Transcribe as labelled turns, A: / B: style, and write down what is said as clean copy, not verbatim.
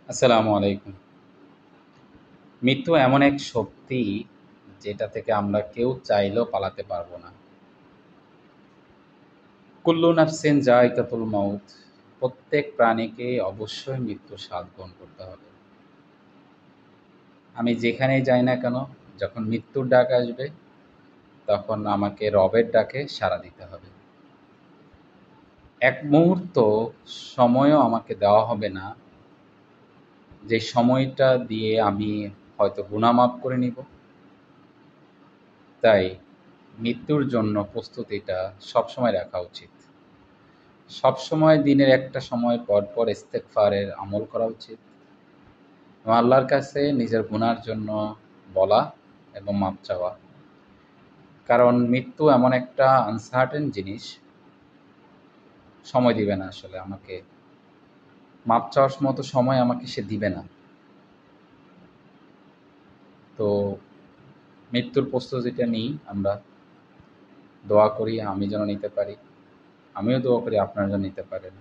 A: আসসালামু আলাইকুম। মৃত্যু এমন এক শক্তি যেটা থেকে আমরা কেউ চাইলেও পালাতে পারবো না। কুল্লু নাফসিন যায়কাতুল মাউত। প্রত্যেক প্রাণীকে অবশ্যই মৃত্যুর স্বাদ গ্রহণ করতে হবে। আমি যেখানেই যাই না কেন, যখন মৃত্যুর ডাক আসবে তখন আমাকে রবের ডাকে সাড়া দিতে হবে। এক মুহূর্ত সময়ও আমাকে দেওয়া হবে না, যে সময়টা দিয়ে আমি হয়তো গুনাহ মাফ করে নিব। তাই মৃত্যুর জন্য প্রস্তুতিটা সবসময় রাখা উচিত। সবসময় দিনের একটা সময় পর পর ইস্তেগফারের আমল করা উচিত এবং আল্লাহর কাছে নিজের গুনার জন্য বলা এবং মাপ চাওয়া। কারণ মৃত্যু এমন একটা আনসার্টেন জিনিস, সময় দিবে না আসলে আমাকে। মাপ চাওয়ার মতো সময় আমাকে সে দিবে না। তো মৃত্যুর প্রস্তুতিটা নিই আমরা, দোয়া করি আমি যেন নিতে পারি। আমিও দোয়া করি আপনারা যেন নিতে পারেন।